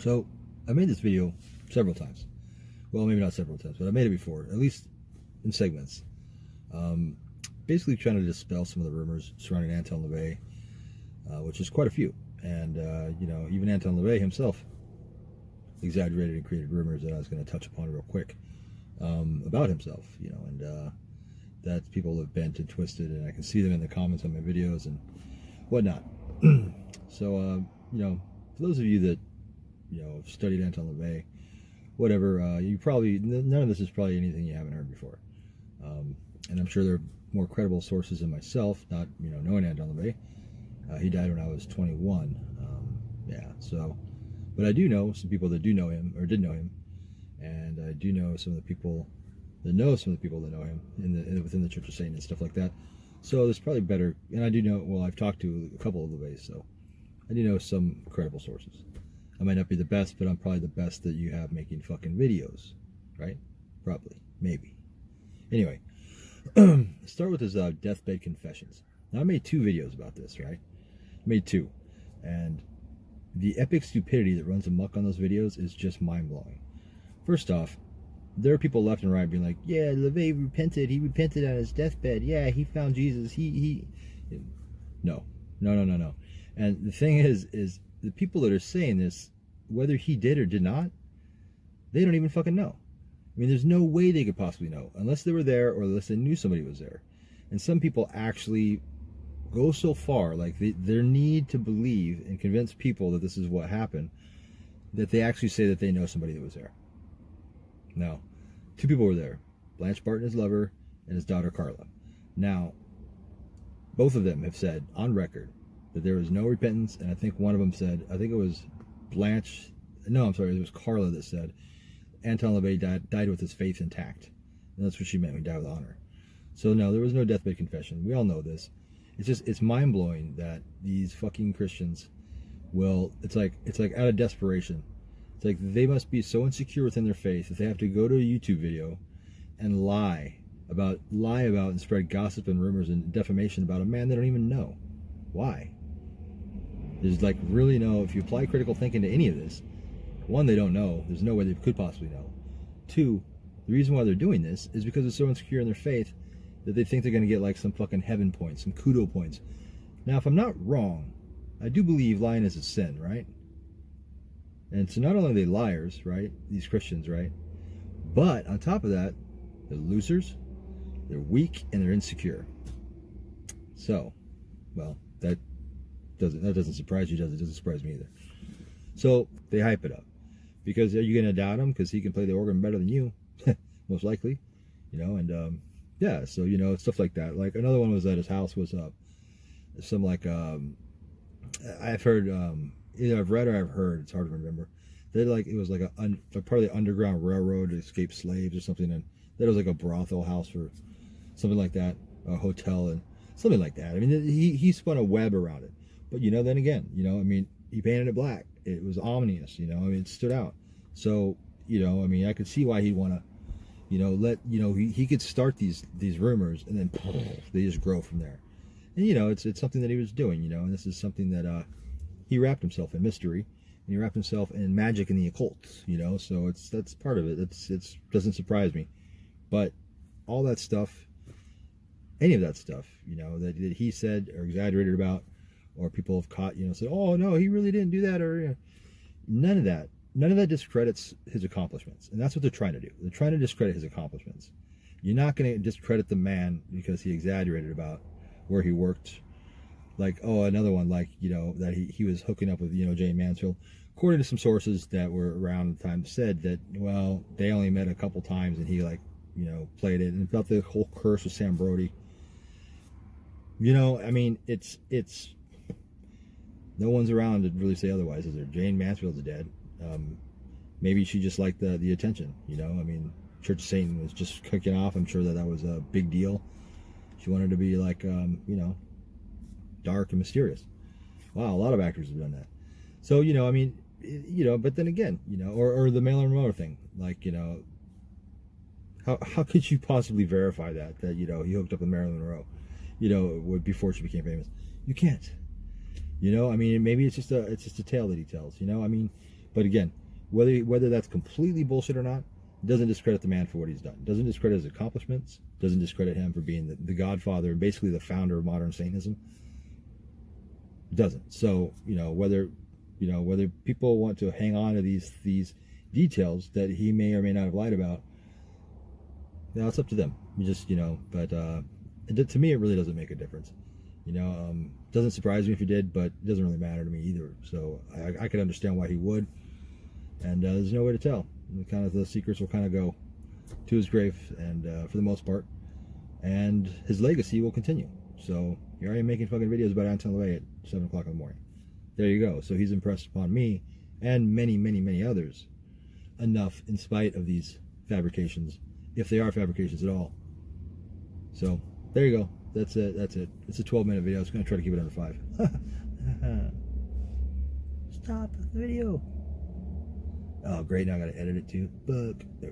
So I made this video several times. Well, maybe not several times, but I made it before, at least in segments. Basically trying to dispel some of the rumors surrounding Anton LaVey, which is quite a few. And, you know, even Anton LaVey himself exaggerated and created rumors that I was going to touch upon real quick about himself, you know, and that people have bent and twisted, and I can see them in the comments on my videos and whatnot. So, you know, for those of you that, you know, have studied Anton LaVey, whatever, you probably, none of this is probably anything you haven't heard before. And I'm sure there are more credible sources than myself, not, you know, knowing Anton LaVey. He died when I was 21. Yeah, so, but I do know some people that do know him, or did know him, and I do know some of the people that know some of the people that know him within the Church of Satan and stuff like that. So there's probably better, and I do know, well, I've talked to a couple of LaVeys, so I do know some credible sources. I might not be the best, but I'm probably the best that you have making fucking videos, right? Probably, maybe. Anyway, start with his deathbed confessions. Now, I made 2 videos about this, right? I made 2, and the epic stupidity that runs amok on those videos is just mind-blowing. First off, there are people left and right being like, yeah, LaVey repented. He repented on his deathbed. Yeah, he found Jesus. No. And the thing is the people that are saying this, whether he did or did not, they don't even fucking know. I mean, there's no way they could possibly know unless they were there or unless they knew somebody was there. And some people actually go so far, like their need to believe and convince people that this is what happened, that they actually say that they know somebody that was there. Now, 2 people were there, Blanche Barton, his lover, and his daughter Carla. Now, both of them have said on record that there was no repentance, and I think one of them said, I think it was Blanche, no, I'm sorry, it was Carla that said Anton LaVey died with his faith intact. And that's what she meant, we died with honor. So no, there was no deathbed confession. We all know this. It's just, it's mind-blowing that these fucking Christians will, it's like out of desperation. It's like they must be so insecure within their faith that they have to go to a YouTube video and lie about and spread gossip and rumors and defamation about a man they don't even know. Why? There's like really no, if you apply critical thinking to any of this, 1, they don't know. There's no way they could possibly know. 2, the reason why they're doing this is because they're so insecure in their faith that they think they're going to get like some fucking heaven points, some kudo points. Now, if I'm not wrong, I do believe lying is a sin, right? And so not only are they liars, right, these Christians, right, but on top of that, they're losers, they're weak, and they're insecure. So, well, that doesn't surprise you, does it? It doesn't surprise me either. So they hype it up. Because are you going to doubt him because he can play the organ better than you? Most likely. You know, and yeah, so, you know, stuff like that. Like another one was that his house was some like, I've heard, either I've read or I've heard, it's hard to remember, that like it was like a part of the Underground Railroad to escape slaves or something, and that it was like a brothel house or something like that, a hotel and something like that. I mean, he spun a web around it. But, you know, then again, you know, I mean, he painted it black. It was ominous, you know, I mean, it stood out. So, you know, I mean, I could see why he'd want to, you know, he could start these rumors and then they just grow from there. And, you know, it's something that he was doing, you know, and this is something that he wrapped himself in mystery, and he wrapped himself in magic and the occult, you know, so that's part of it. It's doesn't surprise me. But all that stuff, any of that stuff, you know, that he said or exaggerated about, or people have caught, you know, said, oh no, he really didn't do that, or, you know, none of that discredits his accomplishments. And that's what they're trying to do. They're trying to discredit his accomplishments. You're not going to discredit the man because he exaggerated about where he worked. Like, oh, another one, like, you know, that he was hooking up with, you know, Jane Mansfield. According to some sources that were around the time, said that, well, they only met a couple times and he, like, you know, played it. And about the whole curse with Sam Brody. You know, I mean, it's no one's around to really say otherwise, is there? Jane Mansfield's dead. Maybe she just liked the attention, you know? I mean, Church of Satan was just kicking off. I'm sure that was a big deal. She wanted to be like, you know, dark and mysterious. Wow, a lot of actors have done that. So, you know, I mean, you know, but then again, you know, or the Marilyn Monroe thing, like, you know, how could you possibly verify that, you know, he hooked up with Marilyn Monroe, you know, before she became famous? You can't. You know, I mean, maybe it's just a tale that he tells, you know? I mean, But again, whether that's completely bullshit or not, doesn't discredit the man for what he's done. Doesn't discredit his accomplishments. Doesn't discredit him for being the godfather and basically the founder of modern Satanism. Doesn't. So, whether people want to hang on to these details that he may or may not have lied about, it's up to them. But to me, it really doesn't make a difference. Doesn't surprise me if he did, but it doesn't really matter to me either. So I could understand why he would, and there's no way to tell. The secrets will kind of go to his grave, and for the most part, and his legacy will continue. So here I am making fucking videos about Anton LaVey at 7 o'clock in the morning. There you go. So he's impressed upon me and many, many, many others enough, in spite of these fabrications, if they are fabrications at all. So there you go. That's it. It's a 12-minute video. I was going to try to keep it under 5. Stop the video. Oh, great. Now I got to edit it too. Fuck. There we go.